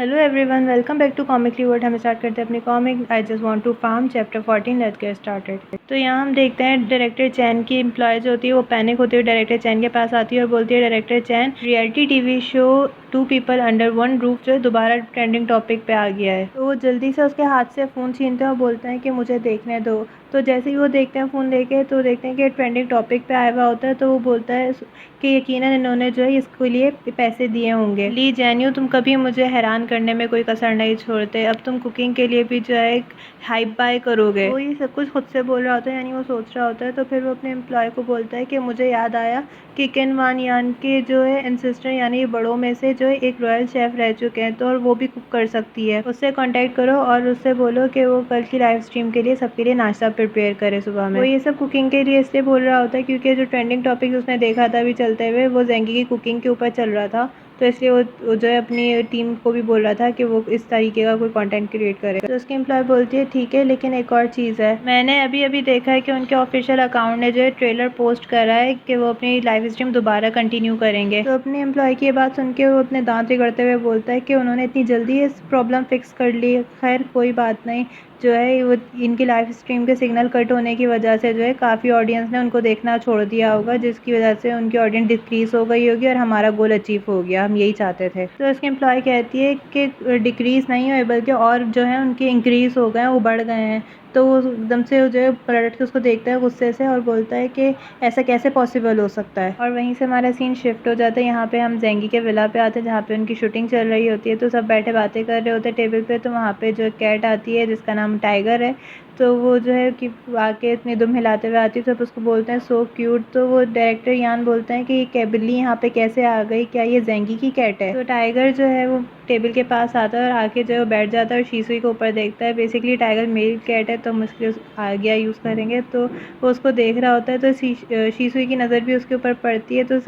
Hello everyone, welcome back to comically word. हम start करते हैं अपनी comic I just want to farm chapter 14। Let's get started. तो यहाँ हम देखते हैं डायरेक्टर चैन की एम्प्लॉय जो होती है वो पैनिक होती है, डायरेक्टर चैन के पास आती है और बोलती है director Chan, reality TV show two people under one roof जो है दोबारा ट्रेंडिंग टॉपिक पे आ गया है। तो वो जल्दी से उसके हाथ से फ़ोन छीनते हैं और बोलते हैं कि मुझे देखने दो। तो जैसे ही वो देखते हैं फ़ोन लेके तो देखते हैं कि ट्रेंडिंग टॉपिक पे आया हुआ होता है। तो वो बोलता है कि यकीनन इन्होंने जो है इसके लिए पैसे दिए होंगे। ली जैन्यू, तुम कभी मुझे हैरान करने में कोई कसर नहीं छोड़ते, अब तुम कुकिंग के लिए भी जो है हाइप बाय करोगे। वो ये सब कुछ खुद से बोल रहा होता है, यानी वो सोच रहा होता है। तो फिर वो अपने एम्प्लॉय को बोलता है कि मुझे याद आया कि किन वान यान के जो है एंसेस्टर यानी बड़ों में से जो है एक रॉयल शेफ़ रह चुके हैं, तो और वो भी कुक कर सकती है। उससे कांटेक्ट करो और उससे बोलो कि वो कल की लाइव स्ट्रीम के लिए सबके लिए नाश्ता प्रिपेयर करे सुबह में। वो ये सब कुकिंग के लिए इसलिए बोल रहा होता है क्योंकि जो ट्रेंडिंग टॉपिक उसने देखा था अभी चलते हुए वो ज़ेंगी की कुकिंग के ऊपर चल रहा था। तो इसलिए वो जो है अपनी टीम को भी बोल रहा था कि वो इस तरीके का कोई कंटेंट क्रिएट करे। तो उसकी एम्प्लॉय बोलती है ठीक है, लेकिन एक और चीज़ है, मैंने अभी अभी देखा है कि उनके ऑफिशियल अकाउंट ने जो है ट्रेलर पोस्ट करा है कि वो अपनी लाइव स्ट्रीम दोबारा कंटिन्यू करेंगे। तो अपनी एम्प्लॉय की ये बात सुन के वो अपने दांत रगड़ते हुए बोलता है कि उन्होंने इतनी जल्दी इस प्रॉब्लम फिक्स कर ली। खैर कोई बात नहीं, जो है वो इनकी लाइव स्ट्रीम के सिग्नल कट होने की वजह से जो है काफ़ी ऑडियंस ने उनको देखना छोड़ दिया होगा, जिसकी वजह से उनकी ऑडियंस डिक्रीज़ हो गई होगी और हमारा गोल अचीव हो गया, हम यही चाहते थे। तो इसकी एम्प्लॉय कहती है कि डिक्रीज़ नहीं हुए बल्कि और जो है उनके इंक्रीज़ हो गए हैं, वो बढ़ गए हैं। तो वो एकदम से जो है पलट के उसको देखता है गुस्से से और बोलता है कि ऐसा कैसे पॉसिबल हो सकता है। और वहीं से हमारा सीन शिफ्ट हो जाता है, यहाँ पे हम ज़ेंगी के विला पे आते हैं जहाँ पे उनकी शूटिंग चल रही होती है। तो सब बैठे बातें कर रहे होते हैं टेबल पे। तो वहाँ पे जो कैट आती है जिसका नाम टाइगर है, तो वो जो है कि आके इतनी दुम हिलाते हुए आती है, सब उसको बोलते हैं सो क्यूट। तो वो डायरेक्टर यान बोलते हैं कि ये बिल्ली यहाँ पे कैसे आ गई, क्या ये ज़ेंगी की कैट है। तो टाइगर जो है वो टेबल के पास आता है और आके जो है बैठ जाता है और शीसुई को ऊपर देखता है। बेसिकली टाइगर मेल कैट है तो हम उसके आज्ञा यूज़ करेंगे। तो वो उसको देख रहा होता है तो शीसुई की नज़र भी उसके ऊपर पड़ती है। तो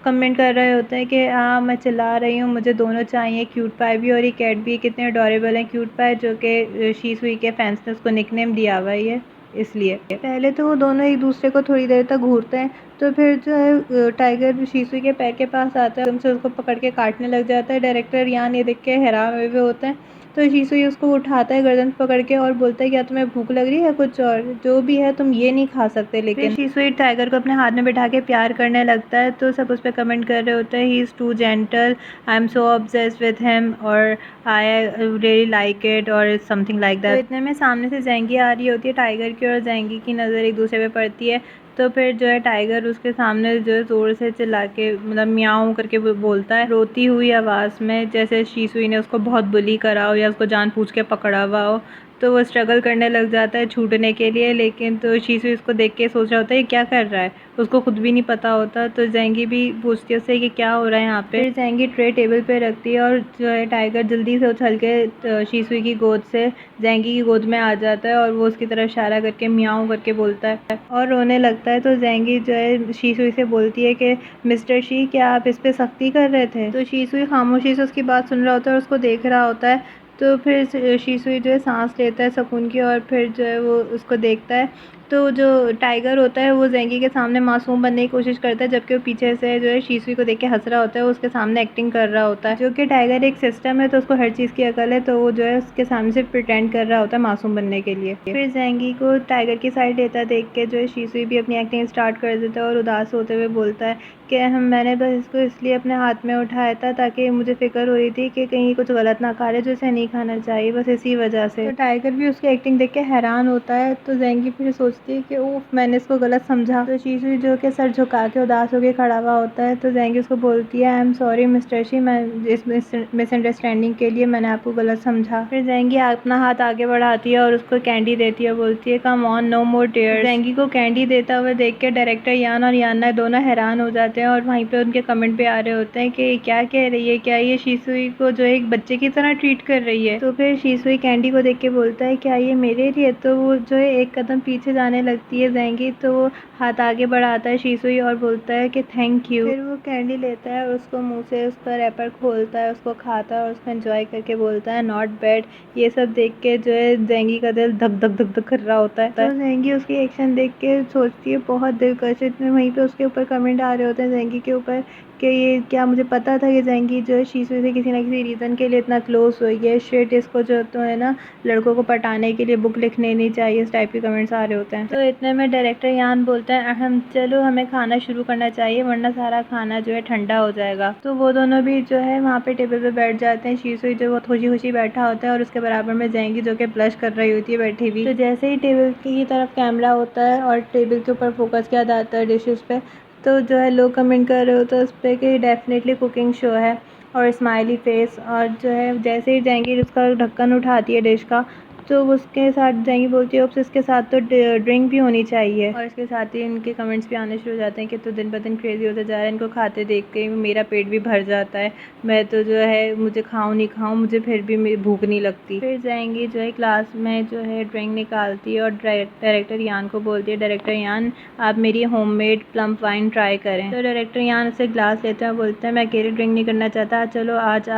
कमेंट कर रहे होते हैं कि हाँ मैं चिल्ला रही हूँ, मुझे दोनों चाहिए, क्यूट पाई भी और ये कैट भी। कितने अडोरेबल हैं क्यूट पाई, जो कि शीसुई के फैंस ने उसको निकनेम दिया हुआ है इसलिए। पहले तो वो दोनों एक दूसरे को थोड़ी देर तक घूरते हैं, तो फिर जो है टाइगर शीसुई के पैर के पास आता है, एकदम से उसको पकड़ के काटने लग जाता है। डायरेक्टर यहाँ ये देख के हैरान हुए होते हैं। तो शीसुई उसको उठाता है गर्दन पकड़ के और बोलता है क्या तुम्हें भूख लग रही है, कुछ और जो भी है तुम ये नहीं खा सकते। लेकिन शीसुई टाइगर को अपने हाथ में बिठा के प्यार करने लगता है। तो सब उस पर कमेंट कर रहे होते हैं he is too gentle, I am so obsessed with him और आई रियली लाइक इट और समथिंग लाइक दैट। तो इतने में सामने से ज़ेंगी आ रही होती है टाइगर की, और ज़ेंगी की नज़र एक दूसरे पे पड़ती है। तो फिर जो है टाइगर उसके सामने जो है ज़ोर से चिल्ला के मतलब म्याऊं करके बोलता है रोती हुई आवाज़ में, जैसे शीसुई ने उसको बहुत बुली करा हो या उसको जानबूझ के पकड़ा हुआ हो। तो वो स्ट्रगल करने लग जाता है छूटने के लिए, लेकिन तो शीसुई उसको देख के सोच रहा होता है ये क्या कर रहा है, उसको खुद भी नहीं पता होता। तो ज़ेंगी भी पूछती है उससे कि क्या हो रहा है यहाँ पे। फिर ज़ेंगी ट्रे टेबल पे रखती है और जो है टाइगर जल्दी से उछल के शीसुई की गोद से ज़ेंगी की गोद में आ जाता है और वो उसकी तरफ इशारा करके म्याऊं करके बोलता है और रोने लगता है। तो ज़ेंगी जो है शीसुई से बोलती है कि मिस्टर शी, क्या आप इस पे सख्ती कर रहे थे। तो शीसुई खामोशी से उसकी बात सुन रहा होता है और उसको देख रहा होता है। तो फिर शीसुई जो है सांस लेता है सुकून की, और फिर जो है वो उसको देखता है। तो जो टाइगर होता है वो ज़ेंगी के सामने मासूम बनने की कोशिश करता है, जबकि वो पीछे से जो है शीसुई को देख के हंस रहा होता है, वो उसके सामने एक्टिंग कर रहा होता है। जो कि टाइगर एक सिस्टम है तो उसको हर चीज़ की अकल है, तो वो जो है उसके सामने से प्रिटेंड कर रहा होता है मासूम बनने के लिए। फिर ज़ेंगी को टाइगर की साइड लेता देख के जो है शीसुई भी अपनी एक्टिंग स्टार्ट कर देता है और उदास होते हुए बोलता है कि मैंने बस इसको इसलिए अपने हाथ में उठाया था ताकि मुझे फ़िक्र हो रही थी कि कहीं कुछ गलत ना खा ले जो इसे नहीं खाना चाहिए, बस इसी वजह से। तो टाइगर भी उसकी एक्टिंग देख के हैरान होता है। तो ज़ेंगी फिर सोचती है कि ओह मैंने इसको गलत समझा। तो शीशु जो कि सर झुका के उदास होकर खड़ा हुआ होता है। तो ज़ेंगी उसको बोलती है I am sorry mister she, मैं इस मिसअंडरस्टैंडिंग के लिए मैंने आपको गलत समझा। फिर ज़ेंगी अपना हाथ आगे बढ़ाती है और उसको कैंडी देती है, बोलती है come on no more tears. ज़ेंगी को कैंडी देता हुआ देख के डायरेक्टर यान और याना दोनों हैरान हो जाते हैं और वहीं पे उनके कमेंट भी आ रहे होते हैं कि क्या कह रही है, क्या ये शीसुई को जो एक बच्चे की तरह ट्रीट कर रही है। तो फिर शीसुई कैंडी को देख के बोलता है क्या ये मेरे लिए, तो वो जो है एक कदम पीछे जाने लगती है ज़ेंगी, तो वो हाथ आगे बढ़ाता है शीसुई और बोलता है कि थैंक यू। फिर वो कैंडी लेता है और उसको मुंह से उसका रैपर खोलता है, उसको खाता है और उसको एंजॉय करके बोलता है नॉट बैड। ये सब देख के जो है ज़ेंगी का दिल धक धक धक धक कर रहा होता है। तो ज़ेंगी उसकी एक्शन देख के सोचती है बहुत दिलकश। इतने वहीं पे उसके ऊपर कमेंट आ रहे होते हैं ज़ेंगी के ऊपर कि ये क्या मुझे पता था कि जाएंगी जो है शीशु से किसी ना किसी रीज़न के लिए इतना क्लोज हुई है, शिट इसको जो तो है ना लड़कों को पटाने के लिए बुक लिखने नहीं चाहिए, इस टाइप के कमेंट्स आ रहे होते हैं। तो इतने में डायरेक्टर यान बोलते हैं अहम चलो हमें खाना शुरू करना चाहिए वरना सारा खाना जो है ठंडा हो जाएगा। तो वो दोनों भी जो है वहाँ पे टेबल पे बैठ जाते हैं। शीशु जो वो खुशी खुशी बैठा होता है और उसके बराबर में जाएंगी जो कि ब्लश कर रही होती है बैठी हुई। तो जैसे ही टेबल की तरफ कैमरा होता है और टेबल के ऊपर फोकस किया जाता है डिशेस पे, तो जो है लोग कमेंट कर रहे होते हैं उस पर कि डेफिनेटली कुकिंग शो है और स्माइली फेस। और जो है जैसे ही जाएंगी उसका ढक्कन उठाती है डिश का, तो उसके साथ जाएंगी बोलती है उप्स इसके साथ तो ड्रिंक भी होनी चाहिए। और इसके साथ ही इनके कमेंट्स भी आने शुरू हो जाते हैं कि तो दिन ब दिन क्रेजी होता जा रहा है, इनको खाते देख के मेरा पेट भी भर जाता है, मैं तो जो है मुझे खाऊं नहीं खाऊं मुझे फिर भी भूख नहीं लगती। फिर जाएंगी जो है क्लास में जो है ड्रिंक निकालती है और डायरेक्टर यान को बोलती है डायरेक्टर यान आप मेरी होममेड प्लम वाइन ट्राई करें। तो डायरेक्टर यान उससे ग्लास लेते हैं, बोलते हैं मैं अकेले ड्रिंक नहीं करना चाहता, चलो आज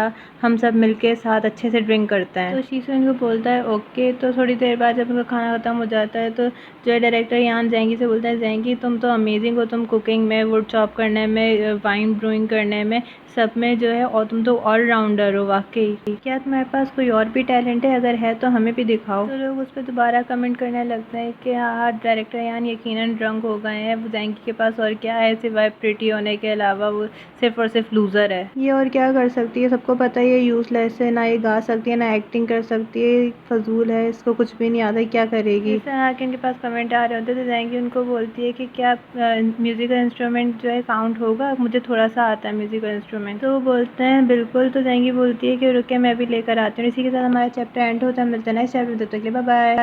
हम सब मिलके साथ अच्छे से ड्रिंक करते हैं। तो शीशु इनको बोलता है ओके। तो थोड़ी देर बाद जब उनका खाना खत्म हो जाता है तो जो है डायरेक्टर यान जाएंगी से बोलता है जाएंगी तुम तो अमेजिंग हो, तुम कुकिंग में, वुड चॉप करने में, वाइन ब्रूइंग करने में, सब में जो है और तुम तो ऑलराउंडर हो वाकई। क्या तुम्हारे पास कोई और भी टैलेंट है? अगर है तो हमें भी दिखाओ। तो लोग उस पर दोबारा कमेंट करने लगते हैं कि हाँ डायरेक्टर यान यकीनन ड्रंक हो गए हैं, वो जाएंगी के पास और क्या है सिवाय प्रिटी होने के अलावा, वो सिर्फ और सिर्फ लूज़र है। ये और क्या कर सकती है, सबको पता है ये यूजलेस है, ना ये गा सकती है ना एक्टिंग कर सकती है, फजूल है, इसको कुछ भी नहीं आता, क्या करेगी। इस तरह के इनके पास कमेंट आ रहे होते तो जाएंगी उनको बोलती है कि क्या म्यूजिकल इंस्ट्रूमेंट जो है काउंट होगा, मुझे थोड़ा सा आता है म्यूजिकल इंस्ट्रूमेंट। तो वो बोलते हैं बिल्कुल। तो जाएंगी बोलती है कि रुके मैं भी लेकर आती हूँ। इसी के साथ हमारा चैप्टर एंड होता है, मिलते हैं नेक्स्ट चैप्टर, तब तक के लिए बाय बाय।